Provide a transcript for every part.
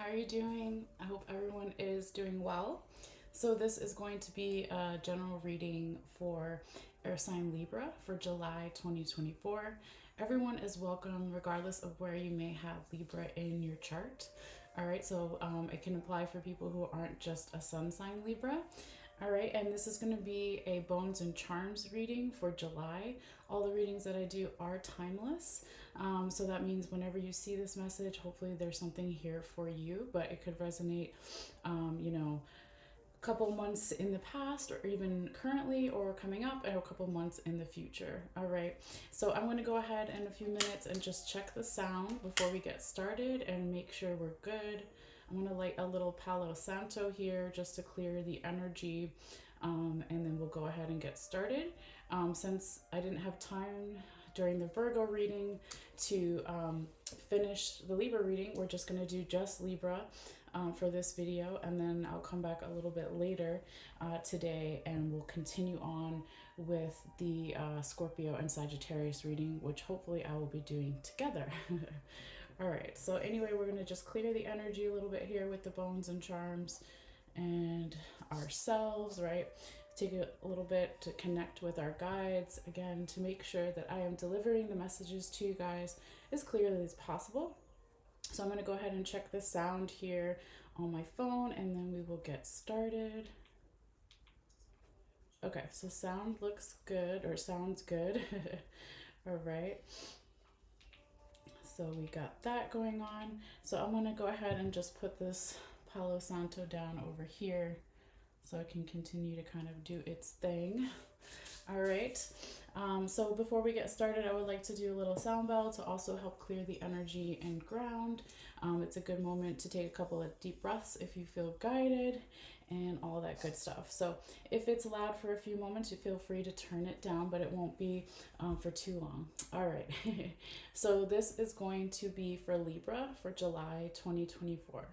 How are you doing? I hope everyone is doing well. So this is going to be a general reading for air sign Libra for July 2024. Everyone is welcome regardless of where you may have Libra in your chart. All right, so it can apply for people who aren't just a sun sign Libra. All right, and this is going to be a bones and charms reading for July. All the readings that I do are timeless. So that means whenever you see this message, hopefully there's something here for you, but it could resonate, a couple months in the past or even currently or coming up and a couple months in the future. All right, so I'm going to go ahead in a few minutes and just check the sound before we get started and make sure we're good. I'm going to light a little Palo Santo here just to clear the energy, and then we'll go ahead and get started. Since I didn't have time during the Virgo reading to finish the Libra reading, we're just going to do just Libra for this video, and then I'll come back a little bit later today and we'll continue on with the Scorpio and Sagittarius reading, which hopefully I will be doing together. All right, so anyway, we're going to just clear the energy a little bit here with the bones and charms and ourselves, right? Take a little bit to connect with our guides, again, to make sure that I am delivering the messages to you guys as clearly as possible. So I'm going to go ahead and check the sound here on my phone, and then we will get started. Okay, so sound looks good, or sounds good. All right. So we got that going on. So I'm going to go ahead and just put this Palo Santo down over here so it can continue to kind of do its thing. All right. So before we get started, I would like to do a little sound bell to also help clear the energy and ground. It's a good moment to take a couple of deep breaths if you feel guided and all that good stuff. So if it's loud for a few moments, you feel free to turn it down, but it won't be for too long. All right. So this is going to be for Libra for July 2024.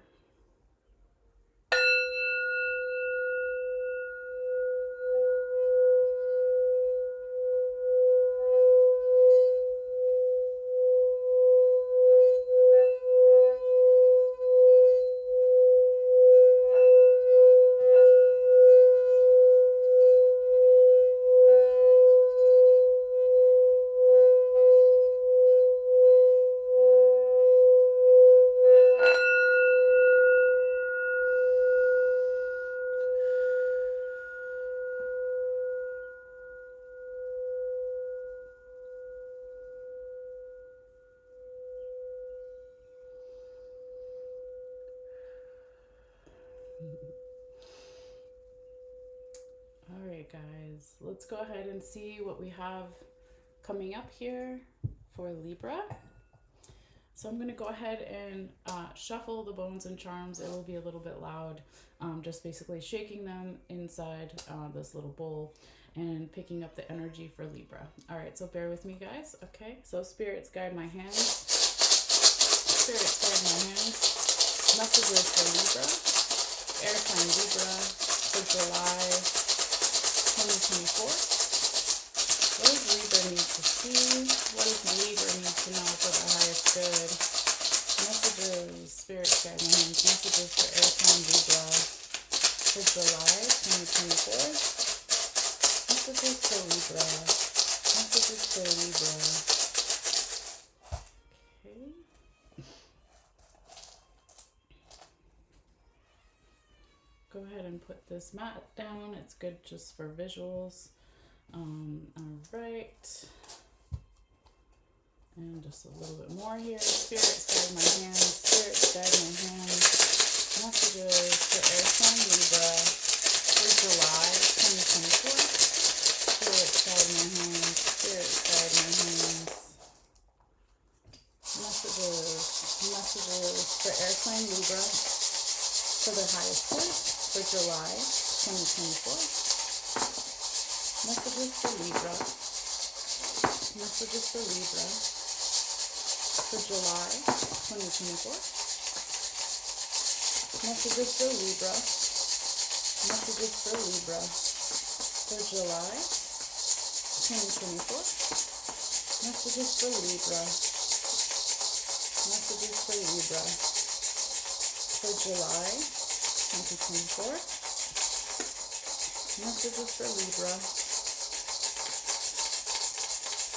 All right, guys, let's go ahead and see what we have coming up here for Libra. So I'm going to go ahead and shuffle the bones and charms. It will be a little bit loud, just basically shaking them inside this little bowl and picking up the energy for Libra. All right, so bear with me, guys. Okay, so spirits guide my hands. Spirits guide my hands. Messages for Libra. Air sign Libra for July 2024. What does Libra need to see? What does Libra need to know for the highest good? Messages, spirit guide my hands. Messages for air sign Libra for July 2024. Messages for Libra. Messages for Libra. Okay. Go ahead and put this mat down. It's good just for visuals. All right. And just a little bit more here. Spirits guide my hands. Spirits guide my hands. Messages for air sign Libra for July 2024. Spirits guide my hands. Spirits guide my hands. Messages for air sign Libra for the highest good for July 2024. Messages for Libra. Messages for Libra for July 2024. Messages for Libra. Messages for Libra for July 2024. Messages for Libra. Messages for Libra for July 2024. Messages for Libra.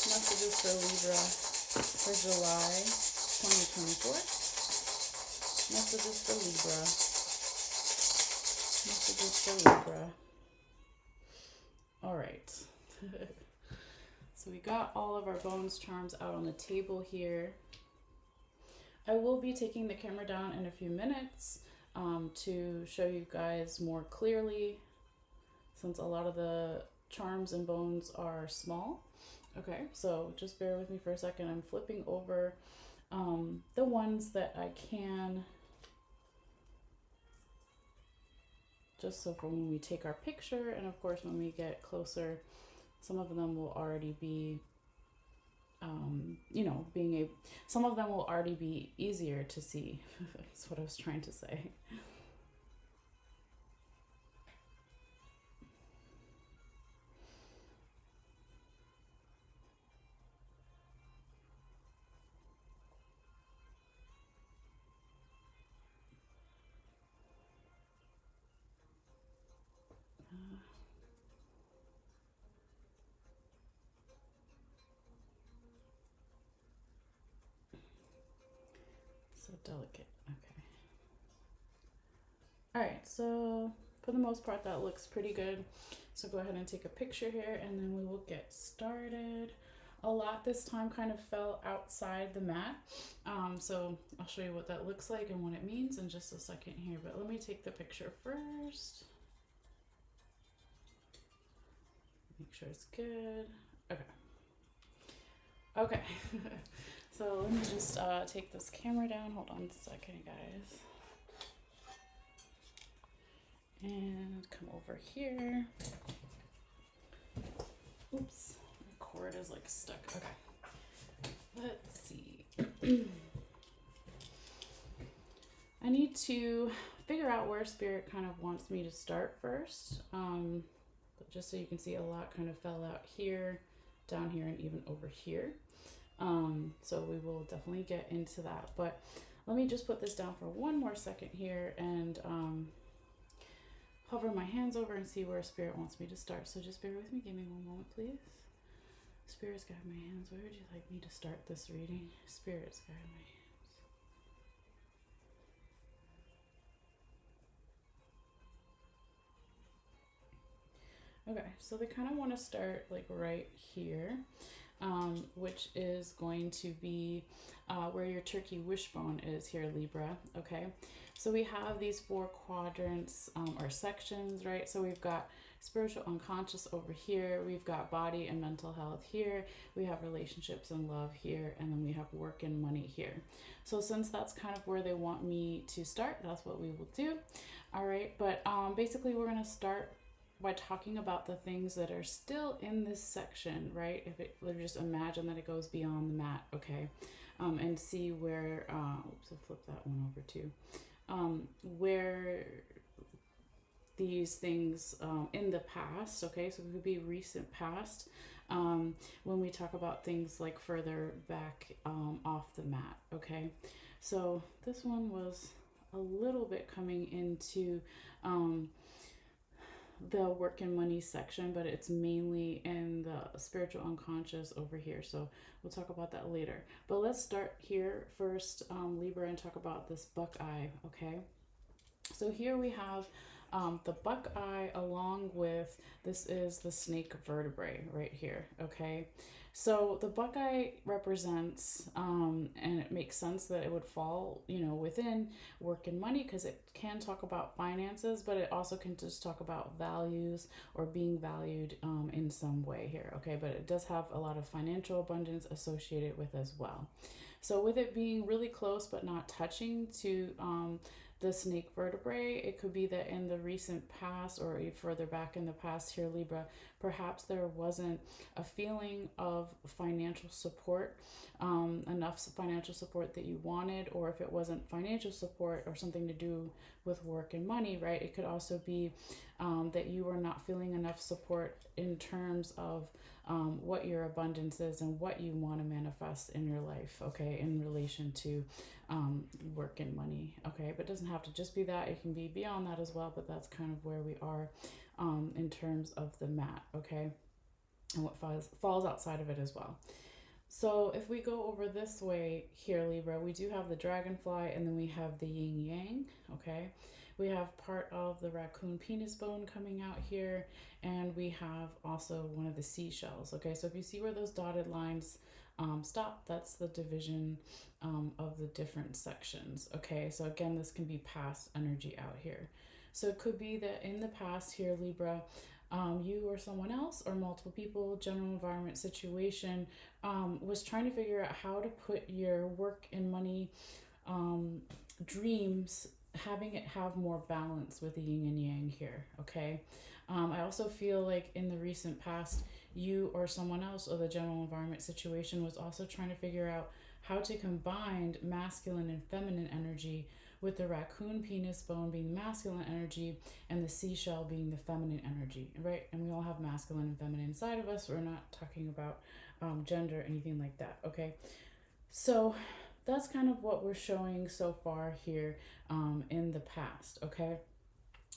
Messages for Libra for July 2024. Messages for Libra. Messages for Libra. All right. So we got all of our bones charms out on the table here. I will be taking the camera down in a few minutes to show you guys more clearly, since a lot of the charms and bones are small. Okay, so just bear with me for a second. I'm flipping over the ones that I can, just so for when we take our picture, and of course when we get closer, some of them will already be some of them will already be easier to see. That's what I was trying to say. So delicate. Okay. All right, so for the most part that looks pretty good. So go ahead and take a picture here and then we will get started. A lot this time kind of fell outside the mat. So I'll show you what that looks like and what it means in just a second here, but let me take the picture first. Make sure it's good. Okay. Okay. So let me just take this camera down. Hold on a second, guys. And come over here. Oops, the cord is like stuck. Okay. Let's see. I need to figure out where Spirit kind of wants me to start first. But just so you can see, a lot kind of fell out here, down here, and even over here. So we will definitely get into that, but let me just put this down for one more second here and hover my hands over and see where Spirit wants me to start. So just bear with me, give me one moment please. Spirit's guide my hands. Where would you like me to start this reading? Spirit's guide my hands. Okay, so they kind of want to start like right here. Which is going to be where your turkey wishbone is here, Libra. Okay, so we have these 4 quadrants or sections, right? So we've got spiritual unconscious over here, we've got body and mental health here, we have relationships and love here, and then we have work and money here. So since that's kind of where they want me to start, that's what we will do. All right, but basically we're going to start by talking about the things that are still in this section, right? If just imagine that it goes beyond the mat, okay? And see where, oops, I'll flip that one over too. Where these things in the past, okay? So it could be recent past, when we talk about things like further back off the mat, okay? So this one was a little bit coming into the work and money section, but it's mainly in the spiritual unconscious over here, so we'll talk about that later. But let's start here first, Libra, and talk about this buckeye. Okay, so here we have the buckeye along with, this is the snake vertebrae right here. Okay, so the buckeye represents and it makes sense that it would fall, within work and money, because it can talk about finances, but it also can just talk about values or being valued in some way here. Okay, but it does have a lot of financial abundance associated with as well. So with it being really close but not touching to the snake vertebrae, it could be that in the recent past or further back in the past here, Libra, perhaps there wasn't a feeling of financial support, enough financial support that you wanted, or if it wasn't financial support or something to do with work and money, right? It could also be that you were not feeling enough support in terms of what your abundance is and what you want to manifest in your life, okay, in relation to work and money, okay? But it doesn't have to just be that. It can be beyond that as well, but that's kind of where we are in terms of the mat, okay? And what falls outside of it as well. So if we go over this way here, Libra, we do have the dragonfly and then we have the yin yang, okay? We have part of the raccoon penis bone coming out here, and we have also one of the seashells, okay? So if you see where those dotted lines stop, that's the division of the different sections, okay? So again, this can be past energy out here. So it could be that in the past here, Libra, you or someone else or multiple people, general environment situation, was trying to figure out how to put your work and money dreams, having it have more balance with the yin and yang here, okay? I also feel like in the recent past, you or someone else or the general environment situation was also trying to figure out how to combine masculine and feminine energy, with the raccoon penis bone being masculine energy and the seashell being the feminine energy, right? And we all have masculine and feminine inside of us. We're not talking about gender or anything like that, okay? So that's kind of what we're showing so far here in the past, okay?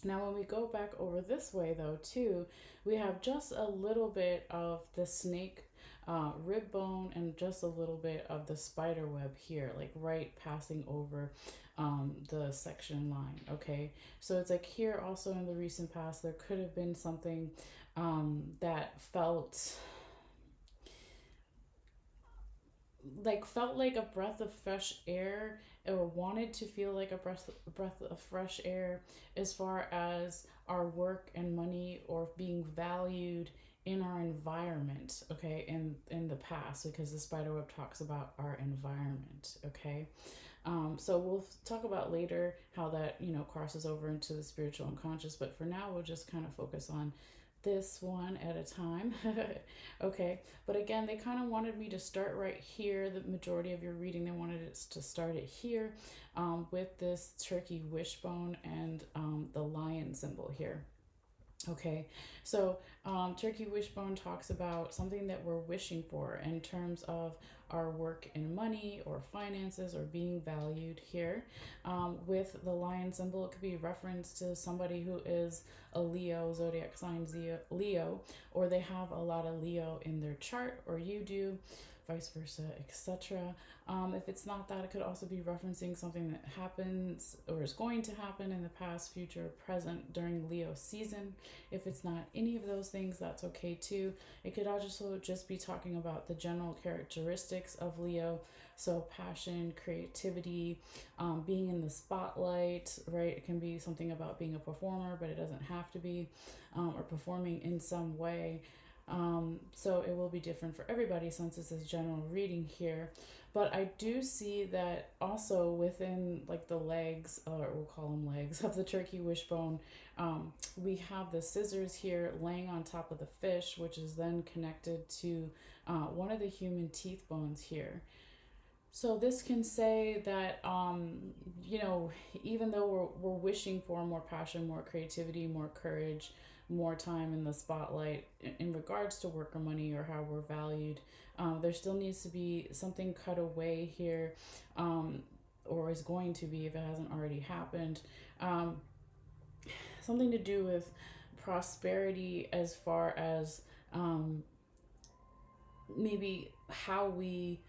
Now, when we go back over this way, though, too, we have just a little bit of the snake rib bone and just a little bit of the spider web here, like right passing over the section line, okay? So it's like here also in the recent past, there could have been something that felt like a breath of fresh air, or wanted to feel like a breath of fresh air as far as our work and money or being valued in our environment, okay, in the past, because the spiderweb talks about our environment, okay. So we'll talk about later how that, you know, crosses over into the spiritual unconscious, but for now we'll just kind of focus on this one at a time. Okay, but again, they kind of wanted me to start right here. The majority of your reading, they wanted us to start it here with this turkey wishbone and the lion symbol here. Okay, so turkey wishbone talks about something that we're wishing for in terms of our work and money or finances or being valued here. With the lion symbol, it could be reference to somebody who is a Leo, zodiac sign Leo, or they have a lot of Leo in their chart, or you do, vice versa, etc. If it's not that, it could also be referencing something that happens or is going to happen in the past, future, present during Leo season. If it's not any of those things, that's okay too. It could also just be talking about the general characteristics of Leo. So passion, creativity, being in the spotlight, right? It can be something about being a performer, but it doesn't have to be, or performing in some way. So it will be different for everybody since this is general reading here. But I do see that also within like the legs, or we'll call them legs, of the turkey wishbone, we have the scissors here laying on top of the fish, which is then connected to one of the human teeth bones here. So this can say that, you know, even though we're wishing for more passion, more creativity, more courage, more time in the spotlight in regards to work or money or how we're valued, there still needs to be something cut away here, or is going to be if it hasn't already happened. Something to do with prosperity as far as maybe how we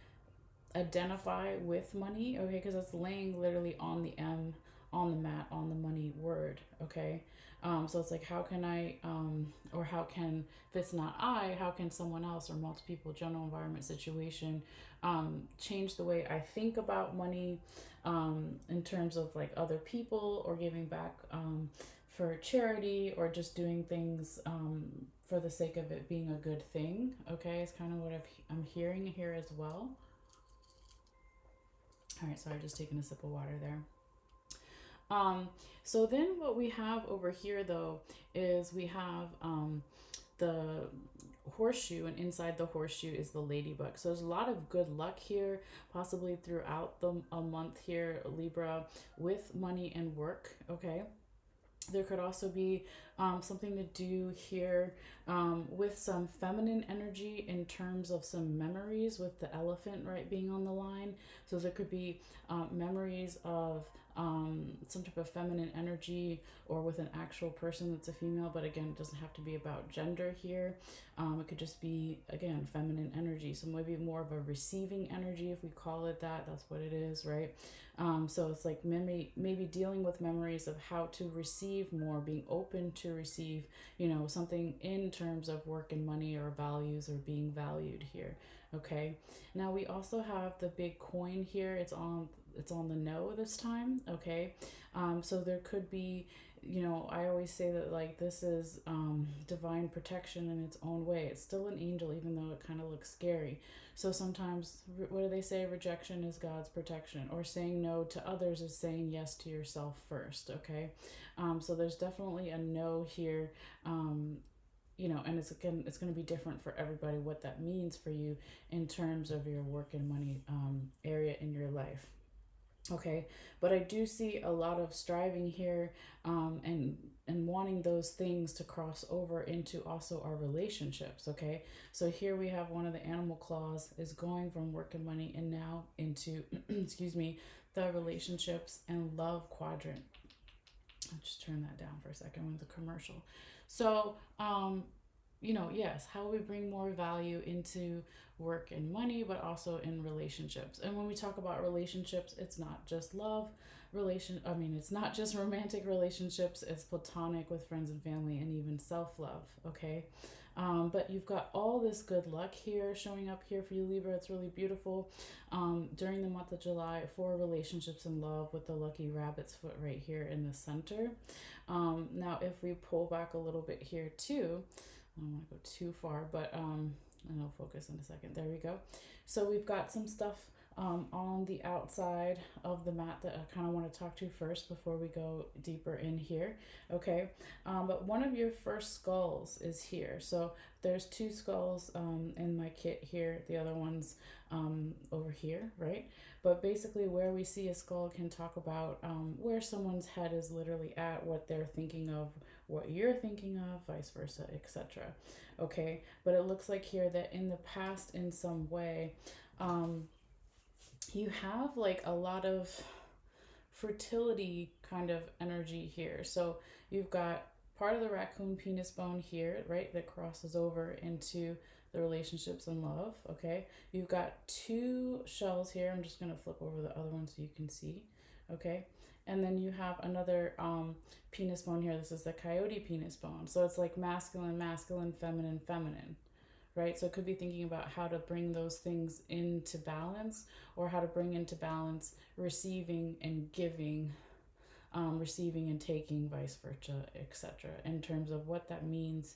identify with money, okay, because it's laying literally on the M, on the mat, on the money word, okay. So it's like, how can I, or how can, if it's not I, how can someone else or multiple people, general environment situation, change the way I think about money, in terms of like other people or giving back, for charity or just doing things, for the sake of it being a good thing, okay, it's kind of what I'm hearing here as well. All right, sorry, just taking a sip of water there. So then what we have over here though is we have the horseshoe, and inside the horseshoe is the ladybug. So there's a lot of good luck here, possibly throughout a month here, Libra, with money and work, okay? There could also be something to do here with some feminine energy in terms of some memories with the elephant, right, being on the line. So there could be memories of some type of feminine energy or with an actual person that's a female, but again, it doesn't have to be about gender here. It could just be, again, feminine energy. So maybe more of a receiving energy, if we call it that. That's what it is, right? So it's like maybe dealing with memories of how to receive more, being open to receive, something in terms of work and money or values or being valued here. Okay. Now we also have the big coin here. It's on the no this time. Okay. So there could be, I always say that like this is divine protection in its own way. It's still an angel, even though it kind of looks scary. So sometimes, what do they say? Rejection is God's protection, or saying no to others is saying yes to yourself first. Okay, so there's definitely a no here. And it's going to be different for everybody what that means for you in terms of your work and money area in your life. Okay, but I do see a lot of striving here, and wanting those things to cross over into also our relationships. Okay, so here we have one of the animal claws is going from work and money and now into excuse me, the relationships and love quadrant. I'll just turn that down for a second with the commercial. So yes, how we bring more value into work and money, but also in relationships. And when we talk about relationships, it's not just love it's not just romantic relationships, it's platonic with friends and family and even self-love. Okay. But you've got all this good luck here showing up here for you, Libra. It's really beautiful during the month of July for relationships and love, with the lucky rabbit's foot right here in the center. Now, if we pull back a little bit here too, I don't want to go too far, but and I'll focus in a second. There we go. So we've got some stuff on the outside of the mat that I kind of want to talk to first before we go deeper in here. Okay, but one of your first skulls is here. So there's two skulls in my kit here. The other one's over here, right? But basically, where we see a skull can talk about where someone's head is literally at, what they're thinking of, what you're thinking of, vice versa, etc. Okay, but it looks like here that in the past, in some way, you have like a lot of fertility kind of energy here. So you've got part of the raccoon penis bone here, right, that crosses over into the relationships and love. Okay, you've got two shells here. I'm just going to flip over the other one so you can see. Okay, and then you have another penis bone here. This is the coyote penis bone. So it's like masculine, masculine, feminine, feminine, right? So it could be thinking about how to bring those things into balance, or how to bring into balance receiving and giving, receiving and taking, vice versa, etc. In terms of what that means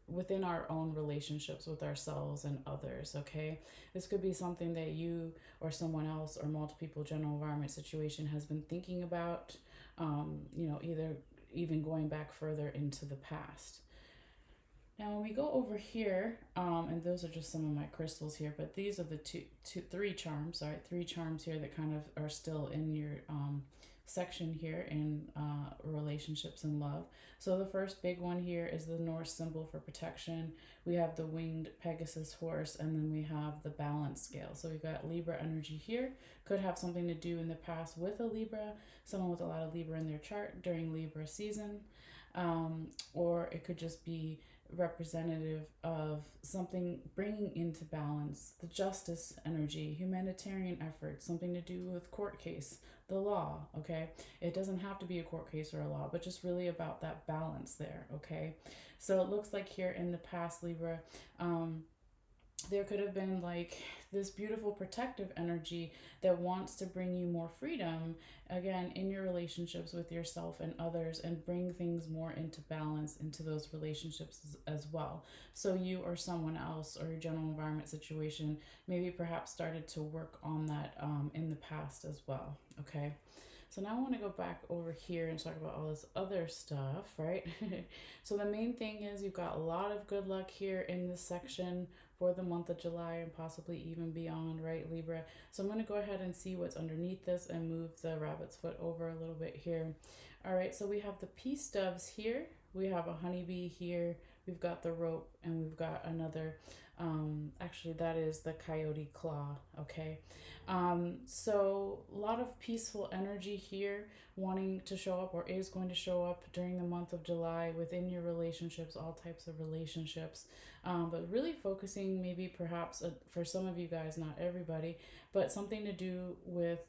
within our own relationships with ourselves and others. Okay, this could be something that you or someone else or multiple people, general environment situation, has been thinking about. Either even going back further into the past. Now, when we go over here, and those are just some of my crystals here, but these are the three charms, all right, three charms here that kind of are still in your section here in relationships and love. So the first big one here is the Norse symbol for protection. We have the winged Pegasus horse, and then we have the balance scale. So we've got Libra energy here. Could have something to do in the past with a Libra, someone with a lot of Libra in their chart during Libra season, or it could just be representative of something bringing into balance the justice energy, humanitarian effort, something to do with court case, the law. Okay, it doesn't have to be a court case or a law, but just really about that balance there. Okay, so it looks like here in the past, Libra, there could have been like this beautiful protective energy that wants to bring you more freedom, again, in your relationships with yourself and others, and bring things more into balance into those relationships as well. So you or someone else or your general environment situation maybe perhaps started to work on that in the past as well. Okay. So now I want to go back over here and talk about all this other stuff, right? So the main thing is you've got a lot of good luck here in this section for the month of July and possibly even beyond, right, Libra? So I'm going to go ahead and see what's underneath this and move the rabbit's foot over a little bit here. All right, so we have the peace doves here. We have a honeybee here. We've got the rope, and we've got another, actually that is the coyote claw, okay? So a lot of peaceful energy here wanting to show up, or is going to show up during the month of July within your relationships, all types of relationships. But really focusing maybe perhaps for some of you guys, not everybody, but something to do with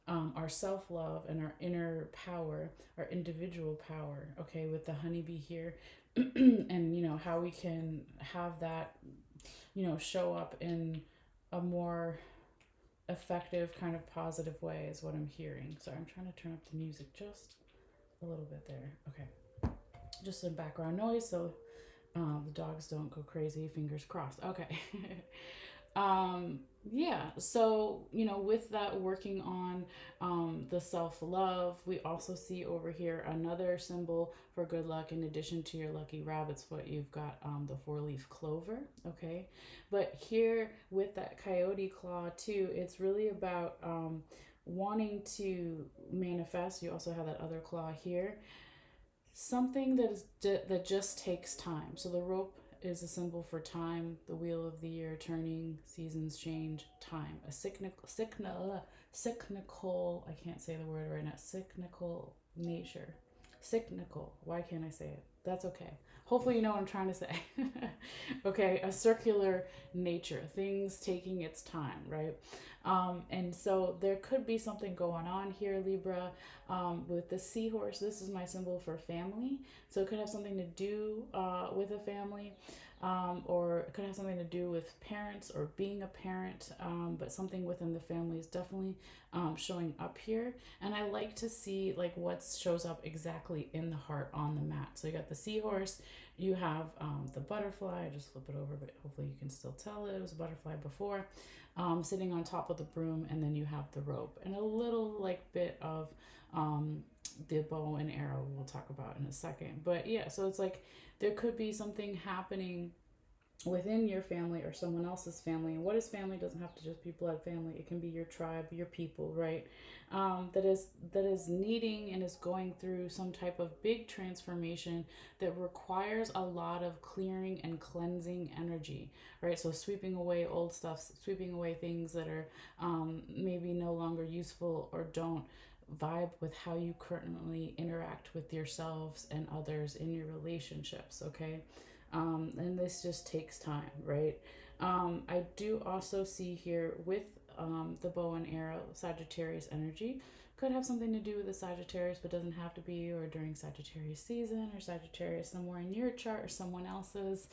our self-love and our inner power, our individual power, okay, with the honeybee here. And how we can have that show up in a more effective kind of positive way is what I'm hearing. Sorry, I'm trying to turn up the music just a little bit there. Okay, just some background noise so the dogs don't go crazy, fingers crossed. Okay. Yeah, so with that, working on the self-love, we also see over here another symbol for good luck. In addition to your lucky rabbit's foot, you've got the four-leaf clover, okay? But here with that coyote claw too, it's really about wanting to manifest. You also have that other claw here, something that just takes time. So the rope is a symbol for time, the wheel of the year turning, seasons change, time. A cyclical, I can't say the word right now, cyclical nature. Cyclical, why can't I say it? That's okay. Hopefully you know what I'm trying to say. Okay, a circular nature, things taking its time, right? And so there could be something going on here, Libra, with the seahorse. This is my symbol for family. So it could have something to do with a family, or it could have something to do with parents or being a parent, but something within the family is definitely showing up here. And I like to see like what shows up exactly in the heart on the mat. So you got the seahorse, you have the butterfly. I just flip it over, but hopefully you can still tell it was a butterfly before, sitting on top of the broom, and then you have the rope and a little like bit of the bow and arrow we'll talk about in a second. But yeah, so it's like there could be something happening within your family or someone else's family. And what is family doesn't have to just be blood family. It can be your tribe, your people, right? That is needing and is going through some type of big transformation that requires a lot of clearing and cleansing energy, right? So sweeping away old stuff, sweeping away things that are maybe no longer useful or don't vibe with how you currently interact with yourselves and others in your relationships, okay? And this just takes time, right? I do also see here with the bow and arrow, Sagittarius energy. Could have something to do with the Sagittarius, but doesn't have to be, or during Sagittarius season, or Sagittarius somewhere in your chart or someone else's,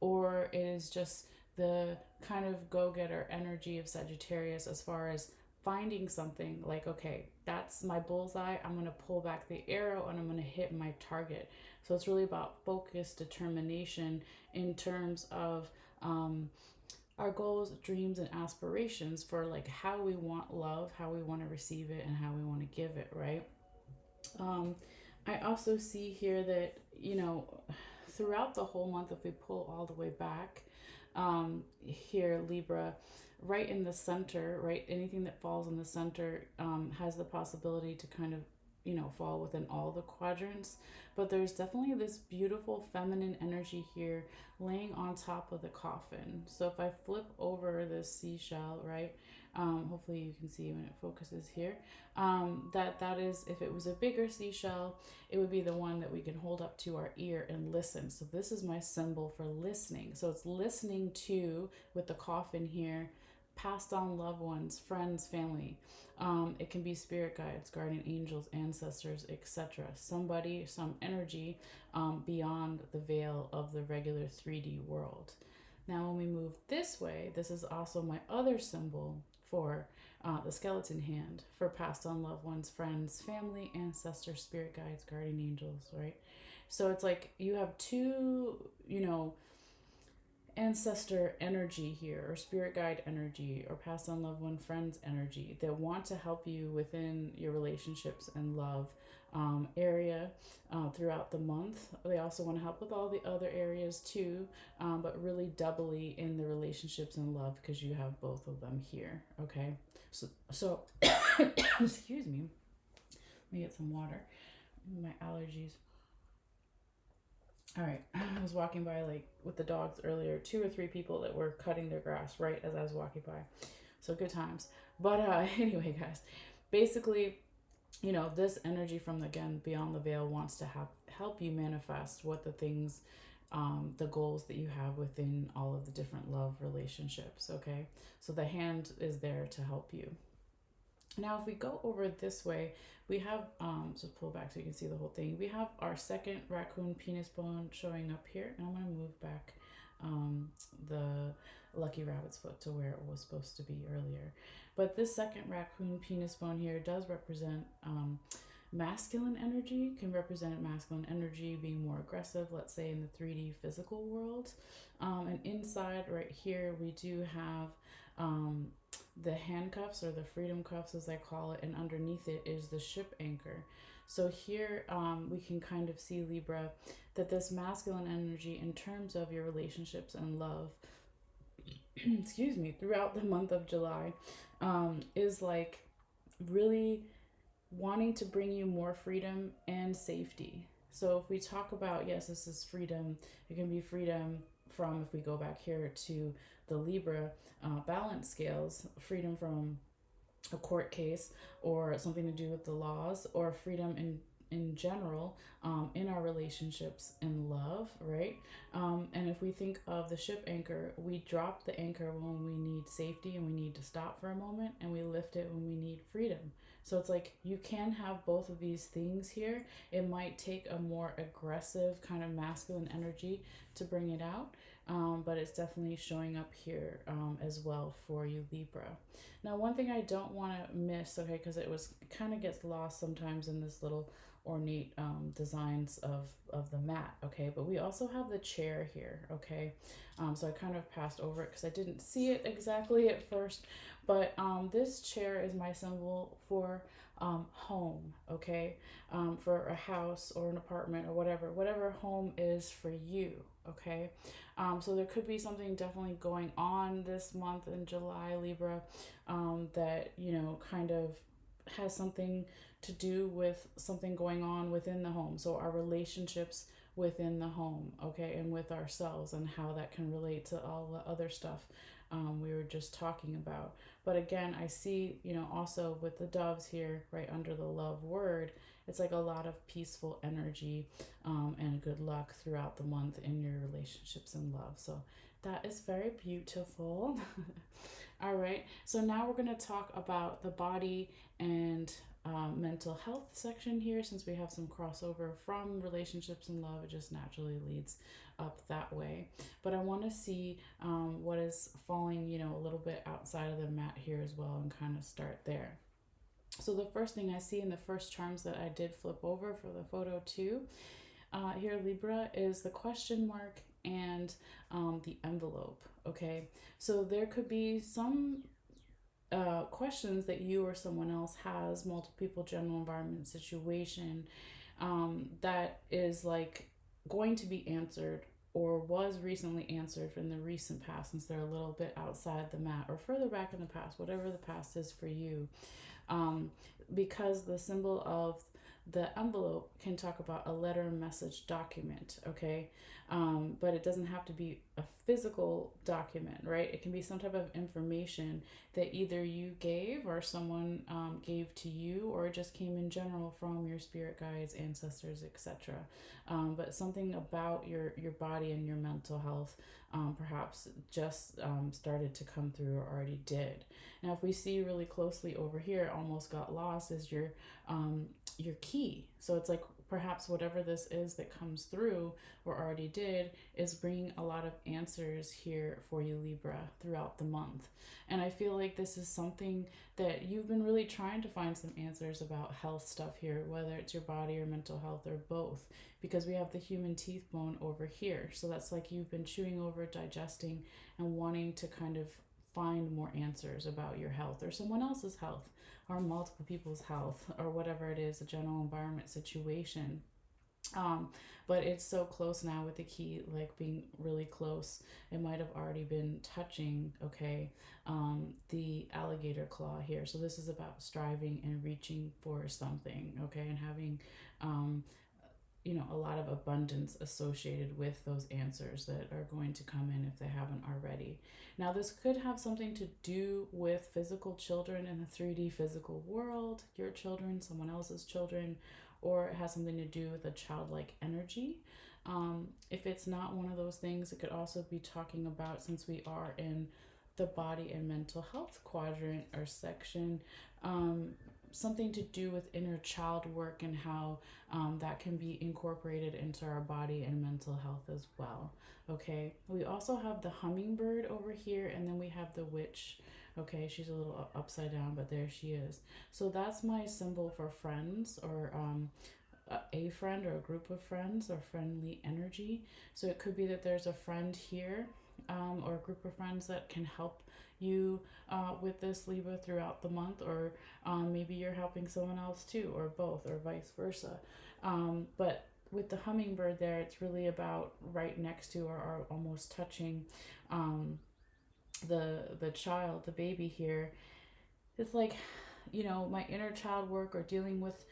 or it is just the kind of go-getter energy of Sagittarius as far as finding something like, okay, that's my bullseye. I'm going to pull back the arrow and I'm going to hit my target. So it's really about focus, determination in terms of our goals, dreams, and aspirations for like how we want love, how we want to receive it, and how we want to give it, right? I also see here that, throughout the whole month, if we pull all the way back, here, Libra, right in the center, right? Anything that falls in the center has the possibility to kind of, fall within all the quadrants. But there's definitely this beautiful feminine energy here laying on top of the coffin. So if I flip over this seashell, right? Hopefully you can see when it focuses here. That is, if it was a bigger seashell, it would be the one that we can hold up to our ear and listen. So this is my symbol for listening. So it's listening to, with the coffin here, passed on loved ones, friends, family. It can be spirit guides, guardian angels, ancestors, etc. Somebody, some energy beyond the veil of the regular 3D world. Now, when we move this way, this is also my other symbol for the skeleton hand, for passed on loved ones, friends, family, ancestors, spirit guides, guardian angels, right? So it's like you have two, ancestor energy here, or spirit guide energy, or past on loved one friends energy that want to help you within your relationships and love area throughout the month. They also want to help with all the other areas too, but really doubly in the relationships and love because you have both of them here. Okay, so excuse me. Let me get some water. My allergies. All right, I was walking by like with the dogs earlier, 2 or 3 people that were cutting their grass right as I was walking by. So good times. But anyway, guys, basically, this energy from again beyond the veil wants to help you manifest what the things, the goals that you have within all of the different love relationships. Okay, so the hand is there to help you. Now, if we go over this way, we have, so pull back so you can see the whole thing. We have our second raccoon penis bone showing up here. And I'm going to move back the lucky rabbit's foot to where it was supposed to be earlier. But this second raccoon penis bone here does represent masculine energy, can represent masculine energy being more aggressive, let's say in the 3D physical world. And inside right here, we do have the handcuffs, or the freedom cuffs as I call it, and underneath it is the ship anchor. So here we can kind of see, Libra, that this masculine energy in terms of your relationships and love excuse me, throughout the month of July is like really wanting to bring you more freedom and safety. So if we talk about, yes, this is freedom, it can be freedom from, if we go back here to the Libra balance scales, freedom from a court case or something to do with the laws, or freedom in general in our relationships and love, right? And if we think of the ship anchor, we drop the anchor when we need safety and we need to stop for a moment, and we lift it when we need freedom. So it's like you can have both of these things here. It might take a more aggressive kind of masculine energy to bring it out, but it's definitely showing up here as well for you, Libra. Now, one thing I don't want to miss, okay, because it kind of gets lost sometimes in this little ornate designs of the mat, okay, but we also have the chair here, okay. So I kind of passed over it because I didn't see it exactly at first, but this chair is my symbol for home, okay, for a house or an apartment or whatever home is for you, okay. So there could be something definitely going on this month in July, Libra, that kind of has something to do with something going on within the home. So our relationships within the home, okay, and with ourselves, and how that can relate to all the other stuff we were just talking about. But again, I see, also with the doves here, right under the love word, it's like a lot of peaceful energy and good luck throughout the month in your relationships and love. So that is very beautiful. All right, so now we're going to talk about the body and mental health section here. Since we have some crossover from relationships and love, it just naturally leads up that way. But I want to see what is falling, a little bit outside of the mat here as well, and kind of start there. So the first thing I see in the first charms that I did flip over for the photo too, here, Libra, is the question mark and the envelope, okay? So there could be some questions that you or someone else has, multiple people, general environment, situation, that is like going to be answered or was recently answered in the recent past, since they're a little bit outside the mat or further back in the past, whatever the past is for you. Because the symbol of the envelope can talk about a letter, message, document, okay? But it doesn't have to be a physical document, right? It can be some type of information that either you gave or someone gave to you, or just came in general from your spirit guides, ancestors, etc. But something about your body and your mental health perhaps just started to come through or already did. Now, if we see really closely over here, almost got lost, is your key, So it's like perhaps whatever this is that comes through or already did is bringing a lot of answers here for you, Libra, throughout the month. And I feel like this is something that you've been really trying to find some answers about health stuff here, whether it's your body or mental health or both, because we have the human teeth bone over here. So that's like you've been chewing over, digesting, and wanting to kind of find more answers about your health or someone else's health or multiple people's health or whatever it is, a general environment situation. um, but it's so close now with the key, like being really close. It might have already been touching, okay, the alligator claw here. So this is about striving and reaching for something, okay, and having, um, a lot of abundance associated with those answers that are going to come in if they haven't already. Now, this could have something to do with physical children in the 3D physical world, your children, someone else's children, or it has something to do with a childlike energy. If it's not one of those things, it could also be talking about, since we are in the body and mental health quadrant or section, um, something to do with inner child work and how that can be incorporated into our body and mental health as well. Okay, we also have the hummingbird over here, and then we have the witch. Okay, she's a little upside down, but there she is. So that's my symbol for friends, or a friend or a group of friends, or friendly energy. So it could be that there's a friend here, or a group of friends that can help you with this, Libra, throughout the month, or maybe you're helping someone else too, or both, or vice versa. But with the hummingbird there, it's really about right next to, or almost touching, um, the child, the baby here. It's like, my inner child work, or dealing with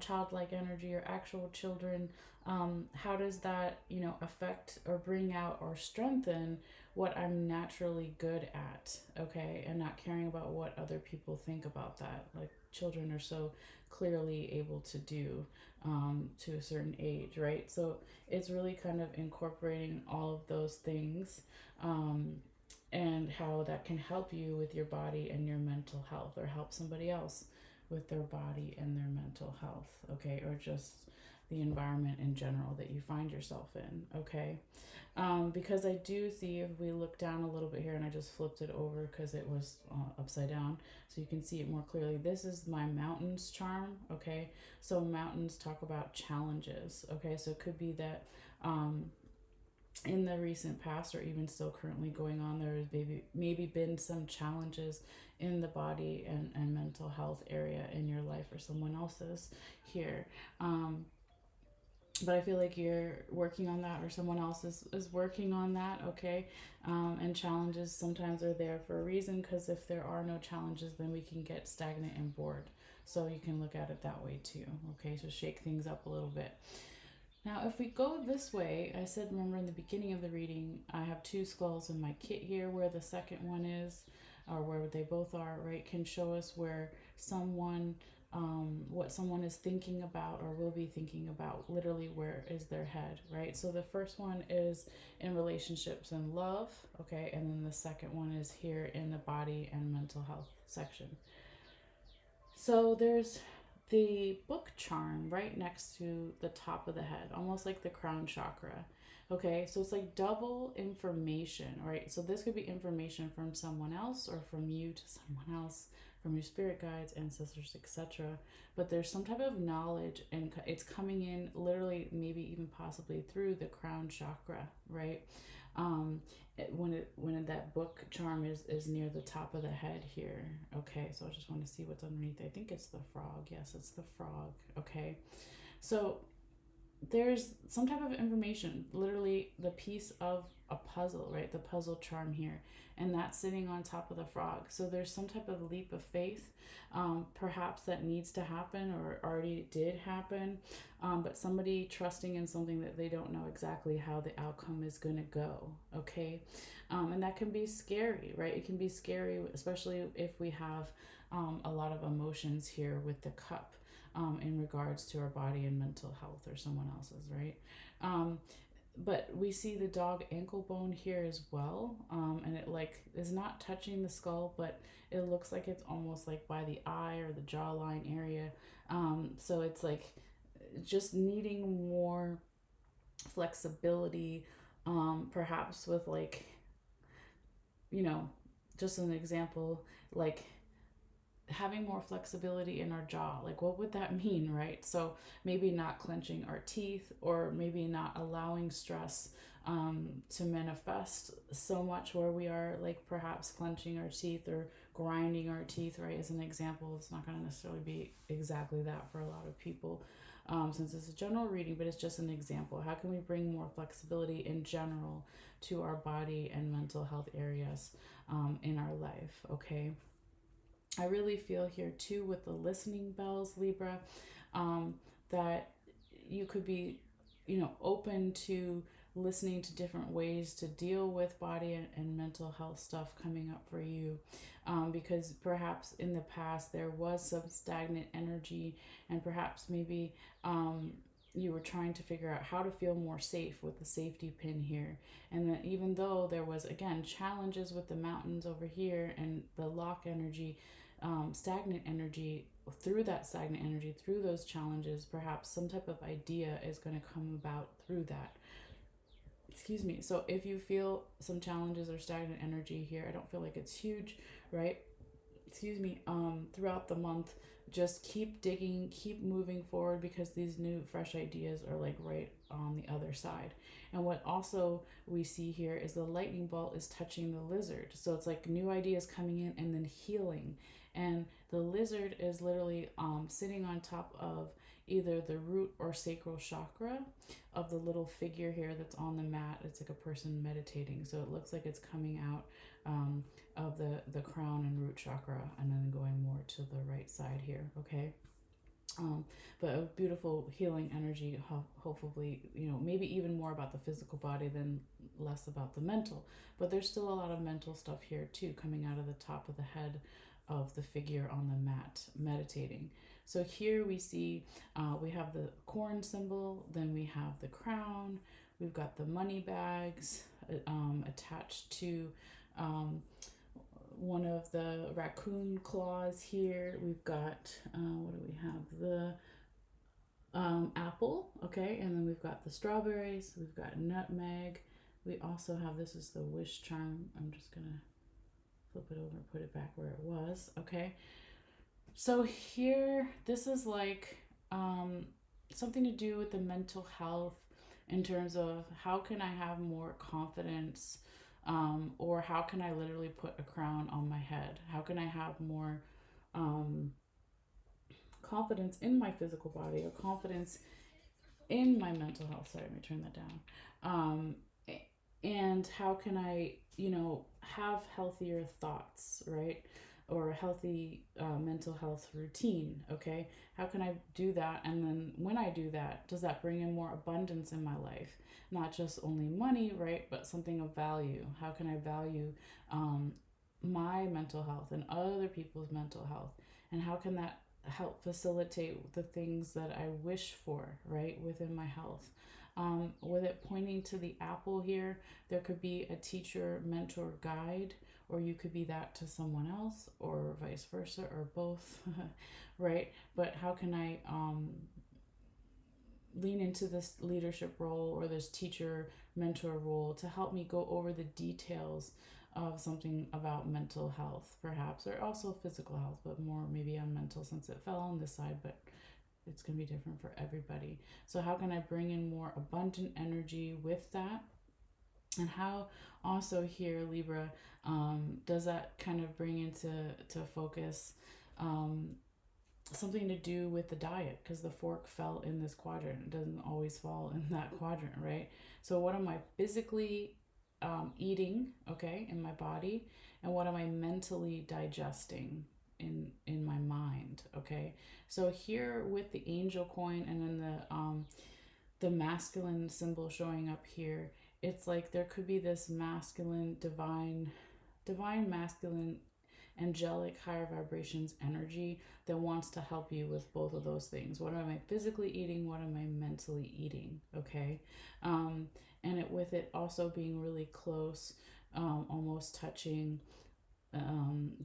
childlike energy or actual children. How does that, affect or bring out or strengthen what I'm naturally good at? Okay, and not caring about what other people think about that, like children are so clearly able to do, to a certain age, right? So it's really kind of incorporating all of those things, um, and how that can help you with your body and your mental health, or help somebody else with their body and their mental health, okay, or just the environment in general that you find yourself in, okay. Because I do see, if we look down a little bit here, and I just flipped it over because it was upside down, so you can see it more clearly. This is my mountains charm, okay. So mountains talk about challenges, okay. So it could be that, in the recent past, or even still currently going on, there has maybe been some challenges in the body and mental health area in your life, or someone else's here. um, but I feel like you're working on that, or someone else is working on that, okay. And challenges sometimes are there for a reason, because if there are no challenges, then we can get stagnant and bored. So you can look at it that way too, okay. So shake things up a little bit. Now, if we go this way, I said, remember in the beginning of the reading, I have two skulls in my kit here. Where the second one is, or where they both are, right, can show us where someone, what someone is thinking about or will be thinking about, literally where is their head, right? So the first one is in relationships and love, okay, and then the second one is here in the body and mental health section. So there's the book charm right next to the top of the head, almost like the crown chakra. Okay, so it's like double information, right? So this could be information from someone else, or from you to someone else, from your spirit guides, ancestors, etc. But there's some type of knowledge, and it's coming in literally, maybe even possibly through the crown chakra, right? Um, when that book charm is near the top of the head here. Okay, so I just want to see what's underneath. I think it's the frog. Yes, it's the frog. Okay, so there's some type of information, literally the piece of a puzzle, right? The puzzle charm here, and that's sitting on top of the frog. So there's some type of leap of faith, perhaps that needs to happen, or already did happen, but somebody trusting in something that they don't know exactly how the outcome is going to go, okay. And that can be scary, right? It can be scary, especially if we have a lot of emotions here with the cup, in regards to our body and mental health, or someone else's, right? Um, but we see the dog ankle bone here as well, and it like is not touching the skull, but it looks like it's almost like by the eye or the jawline area. So it's like just needing more flexibility, perhaps with like, you know, just an example, like having more flexibility in our jaw. Like, what would that mean, right? So maybe not clenching our teeth, or maybe not allowing stress to manifest so much where we are like perhaps clenching our teeth or grinding our teeth, right? As an example, it's not going to necessarily be exactly that for a lot of people, since it's a general reading, but it's just an example. How can we bring more flexibility in general to our body and mental health areas in our life, okay? I really feel here too with the listening bells, Libra, um, that you could be, open to listening to different ways to deal with body and mental health stuff coming up for you. Because perhaps in the past there was some stagnant energy, and perhaps maybe you were trying to figure out how to feel more safe with the safety pin here. And that even though there was, again, challenges with the mountains over here and the lock energy, stagnant energy, through that stagnant energy, through those challenges, perhaps some type of idea is going to come about through that. Excuse me. So if you feel some challenges or stagnant energy here, I don't feel like it's huge, right? Excuse me, throughout the month, just keep digging, keep moving forward, because these new fresh ideas are like right on the other side. And what also we see here is the lightning bolt is touching the lizard. So it's like new ideas coming in and then healing. And the lizard is literally sitting on top of either the root or sacral chakra of the little figure here that's on the mat. It's like a person meditating. So it looks like it's coming out of the crown and root chakra, and then going more to the right side here, okay? But a beautiful healing energy, hopefully, maybe even more about the physical body than less about the mental. But there's still a lot of mental stuff here too, coming out of the top of the head of the figure on the mat meditating. So here we see we have the corn symbol, then we have the crown, we've got the money bags attached to one of the raccoon claws here. We've got, what do we have? The apple, okay, and then we've got the strawberries, we've got nutmeg. We also have, this is the wish charm. I'm just gonna flip it over and put it back where it was, okay? So here, this is like something to do with the mental health, in terms of how can I have more confidence, or how can I literally put a crown on my head? How can I have more confidence in my physical body, or confidence in my mental health? Sorry, let me turn that down. And how can I, have healthier thoughts, right? Or a healthy mental health routine, okay? How can I do that? And then when I do that, does that bring in more abundance in my life? Not just only money, right? But something of value. How can I value my mental health and other people's mental health? And how can that help facilitate the things that I wish for, right, within my health? With it pointing to the apple here, there could be a teacher, mentor, guide, or you could be that to someone else, or vice versa, or both, right? But how can I lean into this leadership role, or this teacher, mentor role, to help me go over the details of something about mental health, perhaps, or also physical health, but more maybe on mental, since it fell on this side, but it's going to be different for everybody. So how can I bring in more abundant energy with that? And how also here, Libra, does that kind of bring into focus something to do with the diet? Because the fork fell in this quadrant. It doesn't always fall in that quadrant, right? So what am I physically eating, okay, in my body? And what am I mentally digesting in my mind, okay? So here with the angel coin, and then the masculine symbol showing up here, it's like there could be this masculine, divine masculine, angelic, higher vibrations energy that wants to help you with both of those things. What am I physically eating? What am I mentally eating? Okay. And with it also being really close, almost touching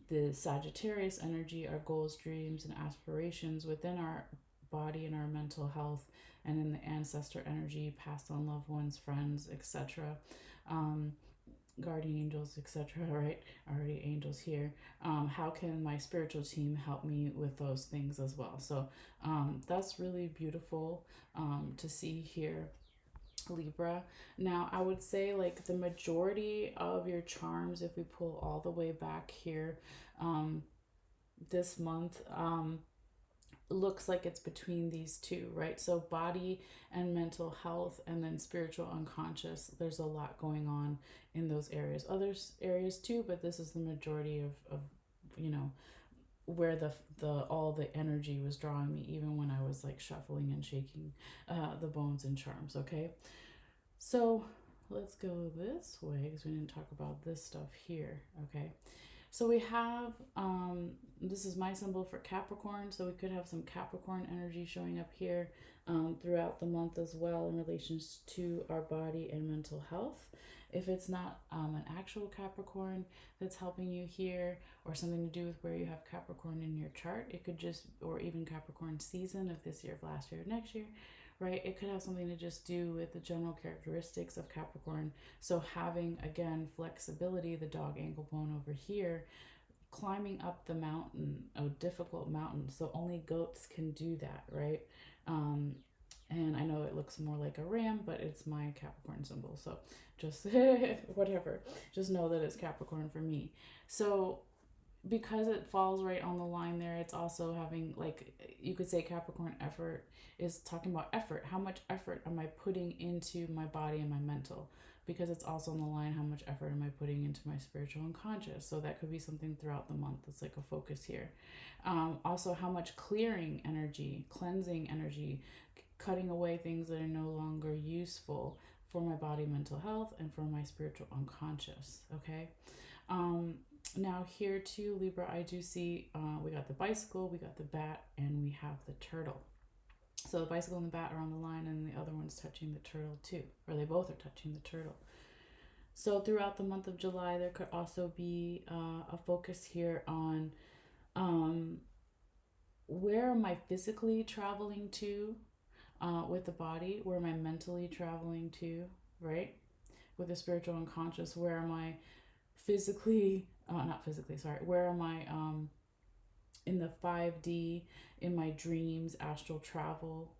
the Sagittarius energy, our goals, dreams, and aspirations within our body and our mental health, and in the ancestor energy, passed on loved ones, friends, etc. Um, Guardian angels, etc. Right? Already angels here. How can my spiritual team help me with those things as well? So that's really beautiful to see here, Libra. Now, I would say like the majority of your charms, if we pull all the way back here, um, this month, looks like it's between these two, right? So body and mental health, and then spiritual unconscious. There's a lot going on in those areas. Other areas too, but this is the majority of you know where the all the energy was drawing me, even when I was like shuffling and shaking the bones and charms. Okay, so let's go this way because we didn't talk about this stuff here. Okay, so we have, this is my symbol for Capricorn, so we could have some Capricorn energy showing up here throughout the month as well in relation to our body and mental health. If it's not an actual Capricorn that's helping you here, or something to do with where you have Capricorn in your chart, it could just, or even Capricorn season of this year, of last year, next year, right? It could have something to just do with the general characteristics of Capricorn. So having, again, flexibility, the dog ankle bone over here, climbing up the mountain, a difficult mountain. So only goats can do that, right? And I know it looks more like a ram, but it's my Capricorn symbol. So just whatever, just know that it's Capricorn for me. So because it falls right on the line there, it's also having, like, you could say Capricorn effort is talking about effort. How much effort am I putting into my body and my mental? Because it's also on the line, how much effort am I putting into my spiritual unconscious? So that could be something throughout the month. It's like a focus here. Also, how much clearing energy, cleansing energy, cutting away things that are no longer useful for my body, mental health, and for my spiritual unconscious. Okay. Now here too, Libra, I do see we got the bicycle, we got the bat, and we have the turtle. So the bicycle and the bat are on the line, and the other one's touching the turtle too, or they both are touching the turtle. So throughout the month of July, there could also be a focus here on where am I physically traveling to with the body, where am I mentally traveling to, right? With the spiritual unconscious, where am I physically, not physically, sorry, where am I in the 5D, in my dreams, astral travel,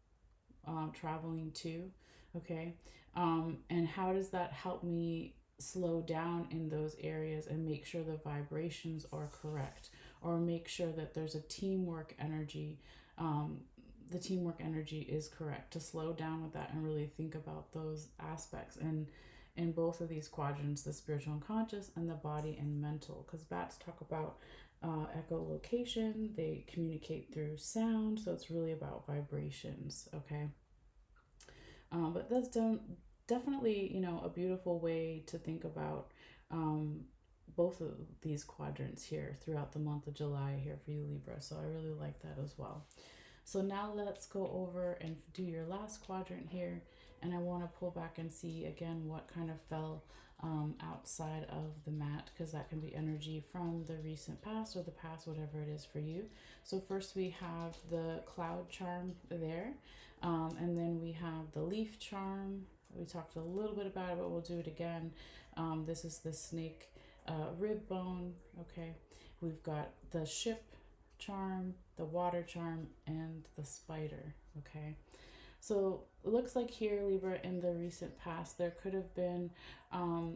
traveling to, okay? And how does that help me slow down in those areas and make sure the vibrations are correct, or make sure that there's a teamwork energy, the teamwork energy is correct, to slow down with that and really think about those aspects. And in both of these quadrants, the spiritual and conscious, and the body and mental, because bats talk about echolocation, they communicate through sound, so it's really about vibrations. Okay, but that's definitely, you know, a beautiful way to think about both of these quadrants here throughout the month of July here for you, Libra. So I really like that as well. So now let's go over and do your last quadrant here. And I want to pull back and see again what kind of fell outside of the mat, because that can be energy from the recent past or the past, whatever it is for you. So first we have the cloud charm there, and then we have the leaf charm. We talked a little bit about it, but we'll do it again. This is the snake rib bone. Okay, we've got the ship charm, the water charm, and the spider. Okay, so it looks like here, Libra, in the recent past, there could have been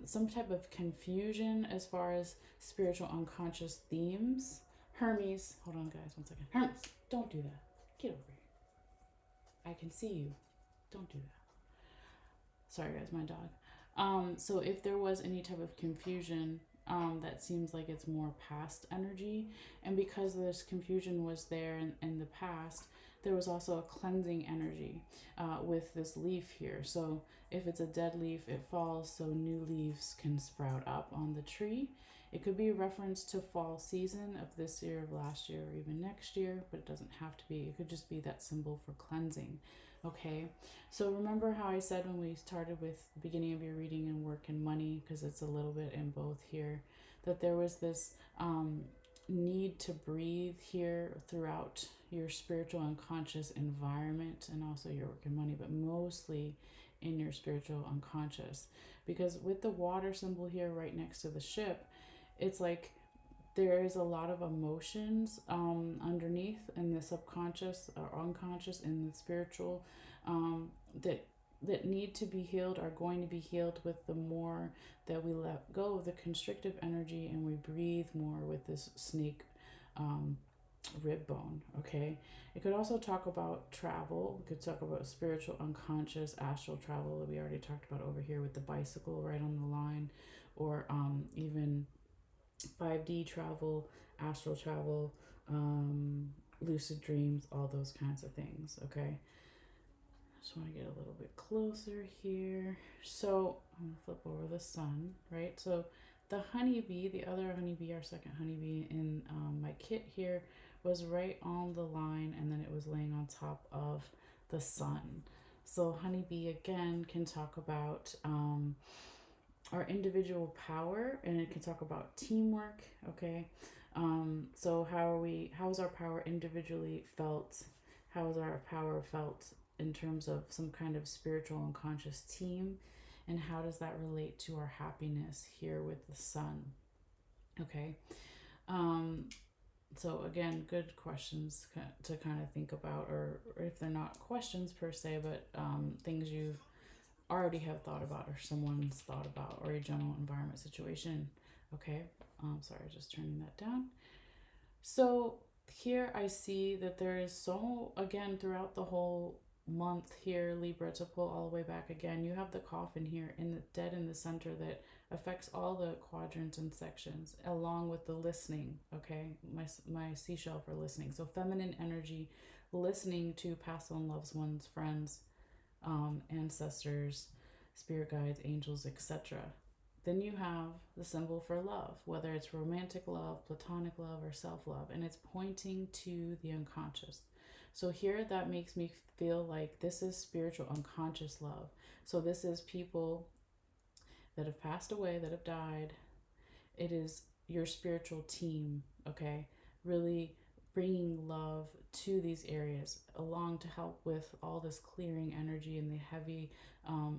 some type of confusion as far as spiritual unconscious themes. Hermes, hold on guys, one second. Hermes, don't do that. Get over here. I can see you. Don't do that. Sorry guys, my dog. So if there was any type of confusion, that seems like it's more past energy. And because this confusion was there in the past, there was also a cleansing energy with this leaf here. So if it's a dead leaf, it falls so new leaves can sprout up on the tree. It could be a reference to fall season of this year, of last year, or even next year, but it doesn't have to be. It could just be that symbol for cleansing. Okay, so remember how I said when we started with the beginning of your reading and work and money, because it's a little bit in both here, that there was this need to breathe here throughout your spiritual unconscious environment and also your work and money, but mostly in your spiritual unconscious. Because with the water symbol here right next to the ship, it's like there is a lot of emotions underneath in the subconscious or unconscious in the spiritual, that need to be healed, are going to be healed with the more that we let go of the constrictive energy and we breathe more with this snake um, rib bone. Okay, it could also talk about travel. We could talk about spiritual unconscious astral travel that we already talked about over here with the bicycle right on the line, or even 5D travel, astral travel, lucid dreams, all those kinds of things. Okay, just want to get a little bit closer here. So I'm gonna flip over the sun, right? So the honeybee, the other honeybee, our second honeybee in my kit here, was right on the line, and then it was laying on top of the sun. So honeybee again can talk about our individual power, and it can talk about teamwork. Okay, so how is our power individually felt? How is our power felt in terms of some kind of spiritual unconscious team, and how does that relate to our happiness here with the sun? Okay, so again, good questions to kind of think about, or if they're not questions per se, but things you already have thought about or someone's thought about, or a general environment situation. Okay, sorry, just turning that down. So here I see that there is, so again, throughout the whole month here, Libra, to pull all the way back again, you have the coffin here in the dead in the center that affects all the quadrants and sections, along with the listening. Okay, my seashell for listening. So feminine energy, listening to past on loved ones, friends, ancestors, spirit guides, angels, etc. Then you have the symbol for love, whether it's romantic love, platonic love, or self love, and it's pointing to the unconscious. So here that makes me feel like this is spiritual unconscious love. So this is people that have passed away, that have died. It is your spiritual team, okay? Really bringing love to these areas along to help with all this clearing energy and the heavy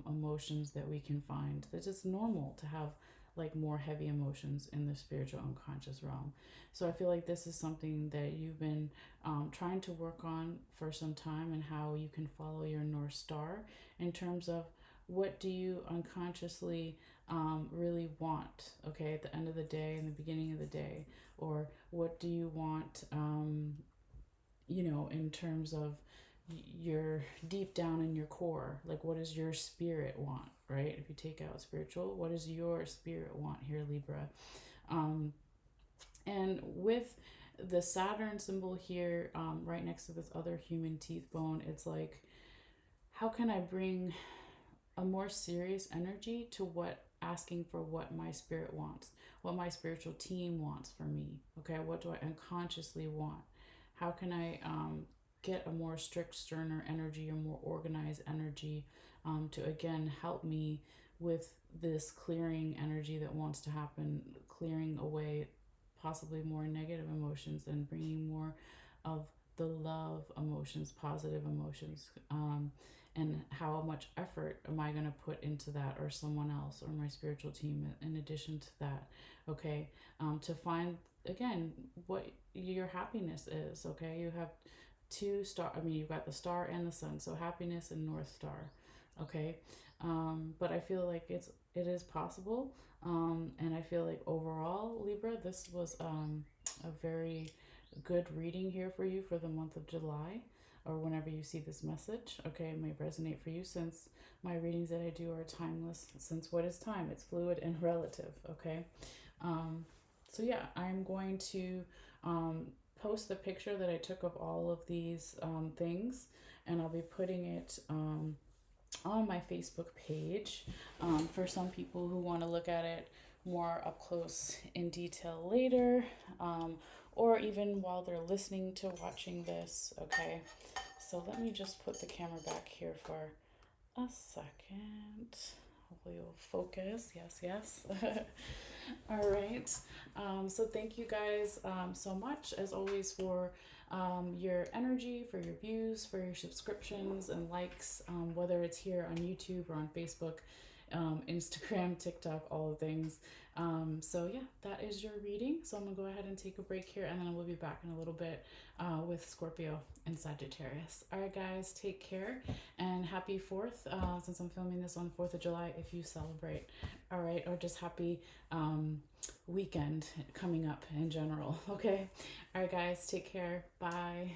emotions that we can find. That it's normal to have like more heavy emotions in the spiritual unconscious realm. So I feel like this is something that you've been trying to work on for some time, and how you can follow your North Star in terms of what do you unconsciously really want, okay, at the end of the day, in the beginning of the day, or what do you want, in terms of your deep down in your core, like what does your spirit want, right? If you take out spiritual, what does your spirit want here, Libra? And with the Saturn symbol here, right next to this other human teeth bone, it's like, how can I bring a more serious energy to what asking for what my spirit wants, what my spiritual team wants for me? Okay, what do I unconsciously want? How can I get a more strict, sterner energy, or more organized energy, to again help me with this clearing energy that wants to happen, clearing away possibly more negative emotions and bringing more of the love emotions, positive emotions, and how much effort am I going to put into that, or someone else, or my spiritual team in addition to that, okay? To find, again, what your happiness is, okay? You have two star, you've got the star and the sun, so happiness and North Star, okay? But I feel like it is possible, and I feel like overall, Libra, this was a very good reading here for you for the month of July, or whenever you see this message. Okay, it may resonate for you, since my readings that I do are timeless, since what is time? It's fluid and relative, okay? So yeah, I'm going to post the picture that I took of all of these things, and I'll be putting it on my Facebook page for some people who want to look at it more up close in detail later, or even while they're listening to watching this, okay? So let me just put the camera back here for a second. Hopefully you'll focus. Yes. All right. So thank you guys so much, as always, for your energy, for your views, for your subscriptions and likes, whether it's here on YouTube or on Facebook, Instagram, TikTok, all the things. So yeah, that is your reading. So I'm gonna go ahead and take a break here, and then we'll be back in a little bit with Scorpio and Sagittarius. All right, guys, take care and happy 4th. Since I'm filming this on 4th of July, if you celebrate, all right, or just happy weekend coming up in general. Okay, all right, guys, take care. Bye.